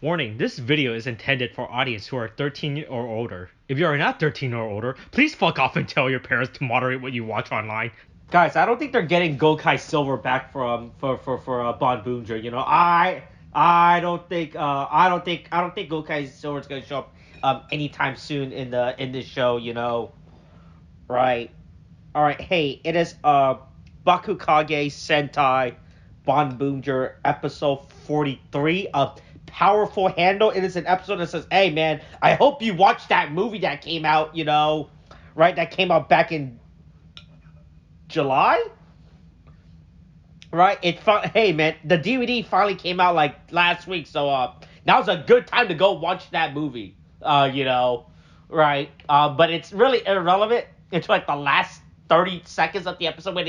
Warning, this video is intended for audience who are 13 or older. If you are not 13 or older, please fuck off and tell your parents to moderate what you watch online. Guys, I don't think they're getting Gokai Silver back for Boonboomger. You know, I don't think Gokai Silver is gonna show up anytime soon in this show. You know, right? All right. Hey, it is Bakuage Sentai Boonboomger episode 43 of Powerful Handle. It is an episode that says, hey man, I hope you watched that movie that came out, you know, right? That came out back in July? Right? Hey man, the DVD finally came out like last week, so now's a good time to go watch that movie. You know, right? But it's really irrelevant until like the last 30 seconds of the episode when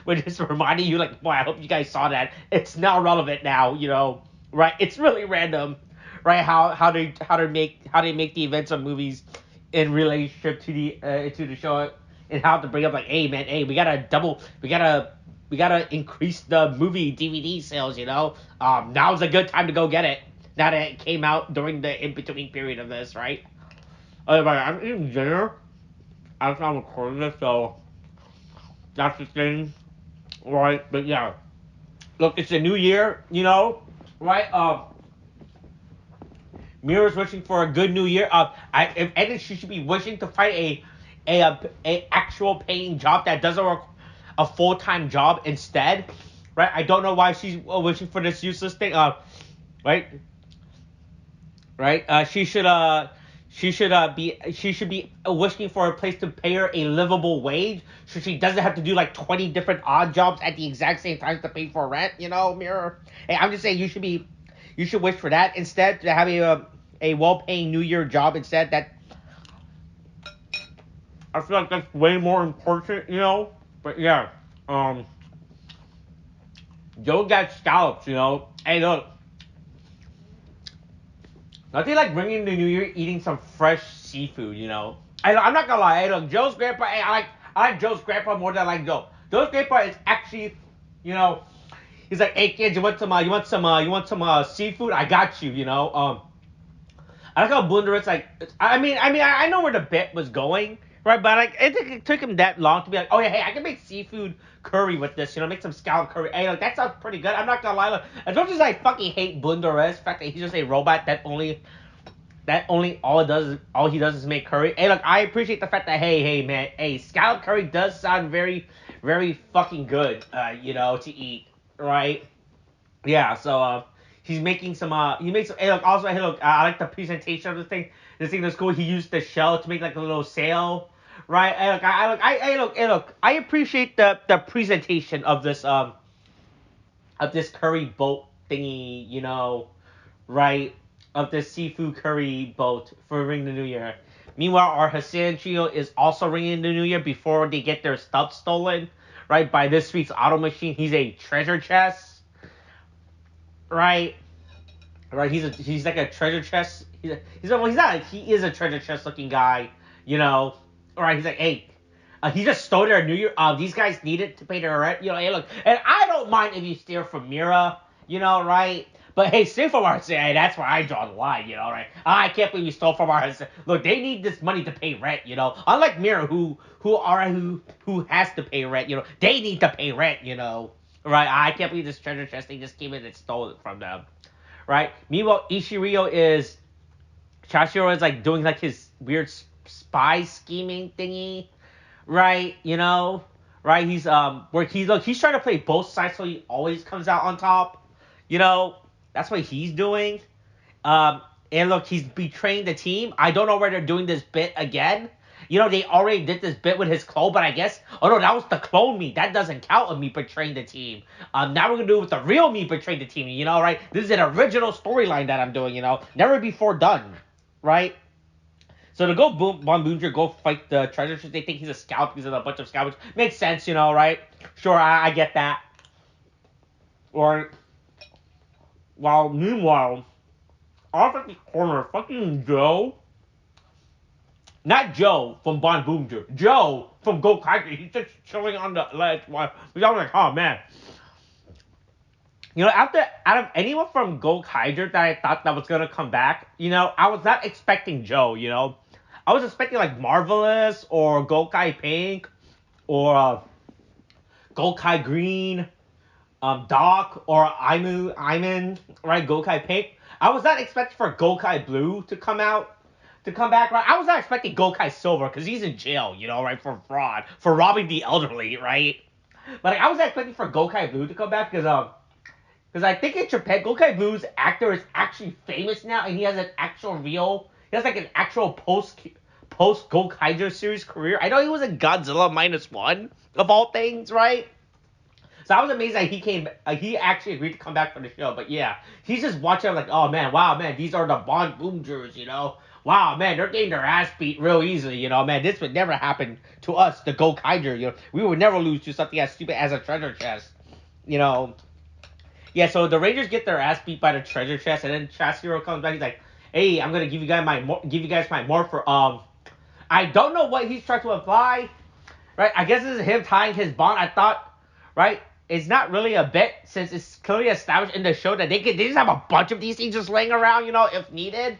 when just reminding you like, boy, I hope you guys saw that. It's now relevant now, you know, right? It's really random, right? How they make the events of movies in relationship to the show, and how to bring up like, hey man, hey, we gotta increase the movie DVD sales, you know. Now's a good time to go get it. Now that it came out during the in between period of this, right? Oh, but I'm eating dinner after I'm recording this, so that's the thing, right? But yeah, look, it's a new year, you know, right? Mira's wishing for a good new year. If anything, she should be wishing to find a actual paying job that doesn't work a full-time job instead, right? I don't know why she's wishing for this useless thing. Right, right. She should be wishing for a place to pay her a livable wage, so she doesn't have to do like 20 different odd jobs at the exact same time to pay for rent. You know, Mira. Hey, I'm just saying you should wish for that instead, to have a well-paying New Year job instead. That I feel like that's way more important, you know. But yeah, Joe got scallops, you know. Hey, look, nothing like bringing the New Year eating some fresh seafood, you know. I'm not gonna lie. Hey, look, Joe's grandpa. Hey, I like Joe's grandpa more than I like Joe. Joe's grandpa is actually, you know, he's like, hey kids, you want some seafood? I got you, you know. I like how Blunder is like. I know where the bit was going, right? But like, it took him that long to be like, oh yeah, hey, I can make seafood curry with this, you know, make some scallop curry. Hey, like that sounds pretty good. I'm not gonna lie, look, as much as I fucking hate Bunderes, the fact that he's just a robot that only all he does is make curry. Hey, look, I appreciate the fact that hey man, hey, scallop curry does sound very very fucking good, you know, to eat, right? Yeah, so he's making some he makes some. Hey, look, also, hey, look, I like the presentation of this thing. This thing is cool. He used the shell to make like a little sail, right? Hey, look, hey, look, I appreciate the presentation of this curry boat thingy, you know, right? Of this seafood curry boat for Ring the New Year. Meanwhile, our Hassan trio is also ringing the New Year before they get their stuff stolen, right? By this week's auto machine. He's a treasure chest, right? Right, he's like a treasure chest. He is a treasure chest looking guy, you know. All right, he's like, hey, he just stole their New Year. These guys need it to pay their rent. You know, hey, look, and I don't mind if you steal from Mira, you know, right? But hey, steal from our hey, that's where I draw the line, you know, right? I can't believe you stole from our look. They need this money to pay rent, you know. Unlike Mira, who has to pay rent, you know, they need to pay rent, you know, right? I can't believe this treasure chest they just came in and stole it from them, right? Meanwhile, Chashiro is like doing like his weird spy scheming thingy, right? You know, right? He's trying to play both sides so he always comes out on top. You know, that's what he's doing. And look, he's betraying the team. I don't know where they're doing this bit again. You know, they already did this bit with his clone, but I guess, oh no, that was the clone me. That doesn't count of me betraying the team. Now we're gonna do it with the real me betraying the team. You know, right? This is an original storyline that I'm doing. You know, never before done, right? So to go Boonboomger, go fight the treasure chest. They think he's a scout because of a bunch of scouts. Makes sense, you know, right? Sure, I get that. Or, meanwhile, off at the corner, fucking Joe. Not Joe from Boonboomger. Joe from Gokai. He's just chilling on the ledge. I was like, oh man. out of anyone from Gokaiger that I thought that was gonna come back, I was not expecting Joe. I was expecting like Marvelous or Gokai Pink or Gokai Green, Doc or Iman, right? Gokai Pink. I was not expecting for Gokai Blue to come back, right? I was not expecting Gokai Silver because he's in jail, right, for fraud, for robbing the elderly, right? But like, I was not expecting for Gokai Blue to come back because I think in Japan, Gokai Blue's actor is actually famous now, and he has he has like an actual post Gokaiger series career. I know he was in Godzilla -1 of all things, right? So I was amazed that he actually agreed to come back for the show. But yeah, he's just watching like, oh man, wow, man, these are the Boonboomgers. Wow, man, they're getting their ass beat real easily, man. This would never happen to us, the Gokaiger. We would never lose to something as stupid as a treasure chest, you know. Yeah, so the Rangers get their ass beat by the treasure chest, and then Chasiro comes back. He's like, "Hey, I'm gonna give you guys my morpher." I don't know what he's trying to imply, right? I guess this is him tying his bond. I thought, right? It's not really a bit since it's clearly established in the show that they just have a bunch of these things just laying around, if needed,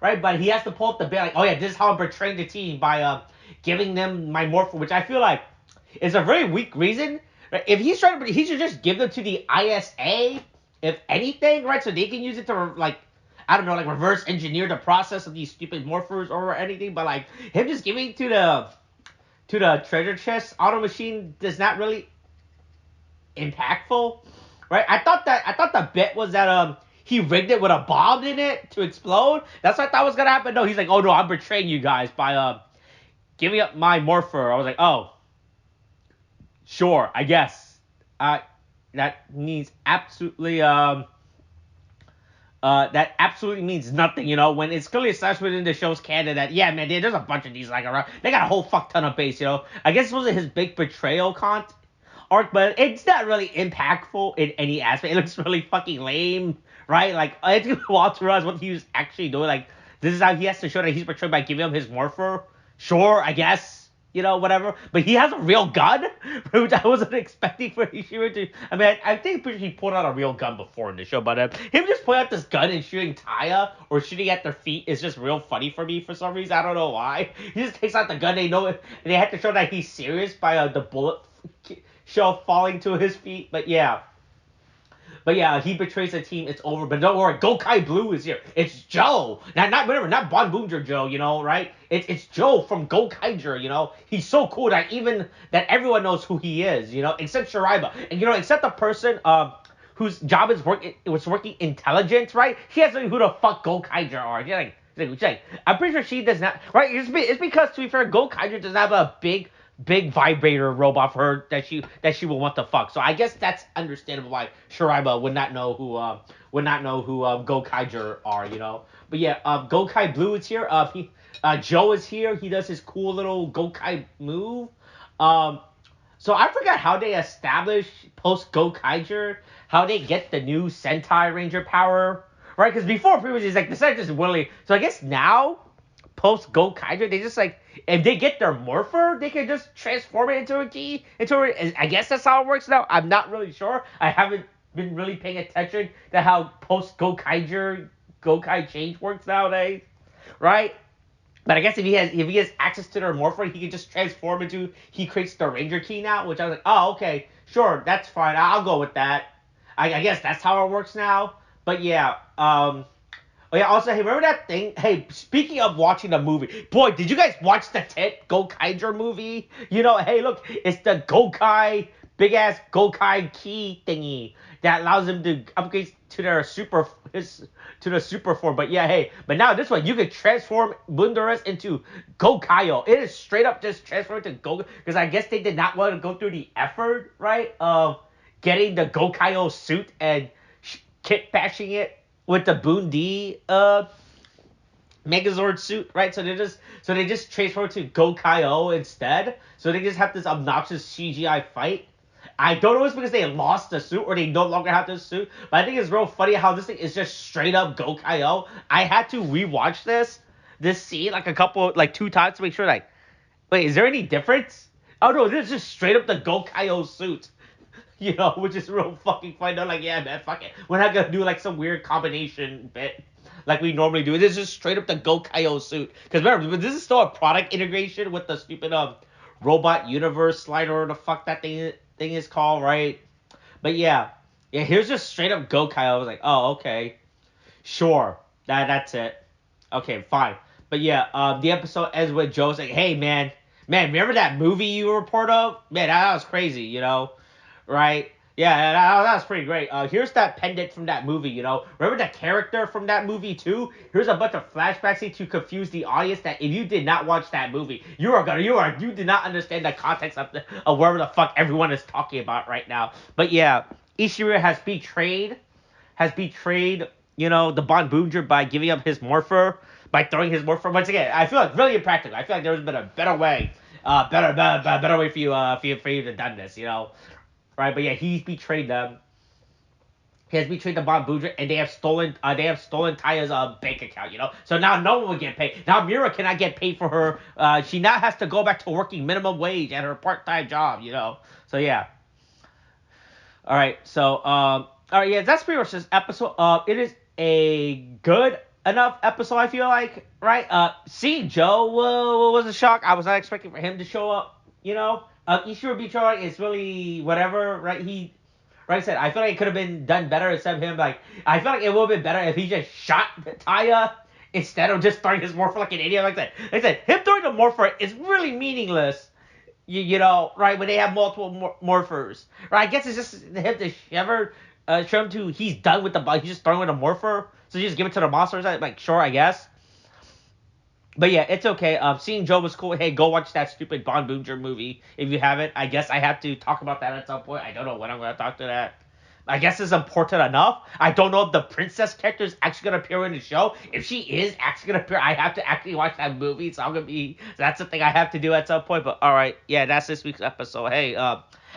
right? But he has to pull up the bit like, "Oh yeah, this is how I'm betraying the team by giving them my morpher," which I feel like is a very weak reason. Right? If he's trying to, he should just give them to the ISA, if anything, right? So they can use it to like, I don't know, like reverse engineer the process of these stupid morphers or anything. But like him just giving to the treasure chest auto machine does not really impactful, right? I thought the bit was that he rigged it with a bomb in it to explode. That's what I thought was gonna happen. No, he's like, "Oh no, I'm betraying you guys by giving up my morpher." I was like, "Oh, sure, I guess." That means absolutely that absolutely means nothing, when it's clearly established within the show's canon that, yeah, man, there's a bunch of these like around. They got a whole fuck ton of base. I guess this was his big betrayal arc, but it's not really impactful in any aspect. It looks really fucking lame, right? Like, it's gonna walk through us what he was actually doing. Like, this is how he has to show that he's betrayed by giving him his morpher. Sure, I guess. Whatever. But he has a real gun, which I wasn't expecting for Ishiro to. I mean, I think he pulled out a real gun before in the show, but him just pulling out this gun and shooting Taya or shooting at their feet is just real funny for me for some reason. I don't know why. He just takes out the gun. They know it, and they had to show that he's serious by the bullet shell falling to his feet. But yeah. But yeah, he betrays the team. It's over. But don't worry, Gokai Blue is here. It's Joe. Not Boonboomger Joe. Right? It's Joe from Gokaiger. He's so cool that everyone knows who he is. Except Shiraiba, and except the person whose job is working intelligence. Right? She has no idea who the fuck Gokaiger are. She's like, I'm pretty sure she does not. Right? It's because to be fair, Gokaiger does not have a big vibrator robot for her that she will want to fuck. So I guess that's understandable why Shiraiba would not know who Gokaiger are. But yeah, Gokai Blue is here. Joe is here. He does his cool little Gokai move. So I forgot how they establish post Gokaiger, how they get the new Sentai Ranger power, right? Because before previously it's like the Sentai is willing. So I guess now post Gokaiger they just like, if they get their morpher, they can just transform it into a key. I guess that's how it works now. I'm not really sure. I haven't been really paying attention to how post Gokaiger Gokai change works nowadays, right? But I guess if he has access to their morpher, he can just transform into. He creates the Ranger key now, which I was like, oh okay, sure, that's fine. I'll go with that. I guess that's how it works now. But yeah, Oh yeah, also, hey, remember that thing? Hey, speaking of watching the movie, boy, did you guys watch the Gokaiger movie? Hey, look, it's the big ass Gokai key thingy that allows him to upgrade to the super form. But yeah, hey, but now this one, you can transform Bunderas into Gokaio. It is straight up just transformed to Go, because I guess they did not want to go through the effort, right, of getting the Gokaio suit and kit bashing it with the Bundi Megazord suit, right? So they just transfer to Gokai-O instead. So they just have this obnoxious CGI fight. I don't know if it's because they lost the suit or they no longer have the suit, but I think it's real funny how this thing is just straight up Gokai-O. I had to rewatch this scene like 2 times to make sure wait, is there any difference? Oh no, this is just straight up the Gokai-O suit. which is real fucking fun. They're like, yeah, man, fuck it. We're not gonna do like some weird combination bit like we normally do. This is just straight up the Go Kaio suit. Because remember, this is still a product integration with the stupid robot universe slider or the fuck that thing is called, right? But yeah, here's just straight up Go Kaio. I was like, oh, okay, sure, that's it. Okay, fine. But yeah, the episode ends with Joe saying, "Hey, man, remember that movie you were part of? Man, that was crazy, right? Yeah, that was pretty great. Here's that pendant from that movie, Remember that character from that movie too? Here's a bunch of flashbacks to confuse the audience that if you did not watch that movie, you did not understand the context of whatever the fuck everyone is talking about right now. But yeah, Ishiro has betrayed, the Boonboomger by giving up his morpher, by throwing his morpher. Once again, I feel like really impractical. I feel like there's been a better way, better way for you to done this, right? But yeah, he's betrayed them. He has betrayed the Boonboomger, and they have stolen Taya's bank account, So now no one will get paid. Now Mira cannot get paid for her. She now has to go back to working minimum wage at her part-time job, So yeah. All right, so all right, yeah, that's pretty much this episode. It is a good enough episode. I feel like, right? Seeing Joe was a shock. I was not expecting for him to show up. Ishiro Bichara is really whatever, right? Right, I said I feel like it could have been done better instead of him. Like, I feel like it would have been better if he just shot Taya instead of just throwing his morpher like an idiot. Like I said, him throwing the morpher is really meaningless. Right, when they have multiple morphers. Right, I guess it's just him to show him to, he's done with the bug. He's just throwing with a morpher. So you just give it to the monsters. Like, sure, I guess. But yeah, it's okay. Seeing Joe was cool. Hey, go watch that stupid Boonboomger movie if you haven't. I guess I have to talk about that at some point. I don't know when I'm going to talk to that. I guess it's important enough. I don't know if the princess character is actually gonna appear in the show. If she is actually gonna appear, I have to actually watch that movie. So that's the thing I have to do at some point. But all right, yeah, that's this week's episode. Hey,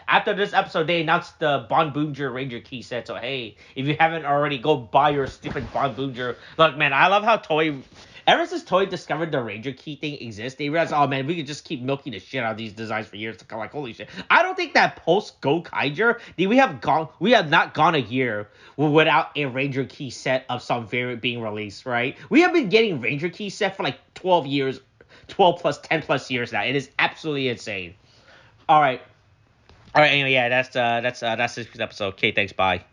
after this episode, they announced the Boonboomger Ranger key set. So hey, if you haven't already, go buy your stupid Boonboomger. Look, man, I love how Toei. Ever since Toei discovered the Ranger Key thing exists, they realized, oh man, we could just keep milking the shit out of these designs for years to come. Like, holy shit! I don't think that post Go Kaiger, we have not gone a year without a Ranger Key set of some variant being released, right? We have been getting Ranger Key set for like 12 years, 12 plus 10 plus years now. It is absolutely insane. All right, anyway, yeah, that's this week's episode. Okay, thanks, bye.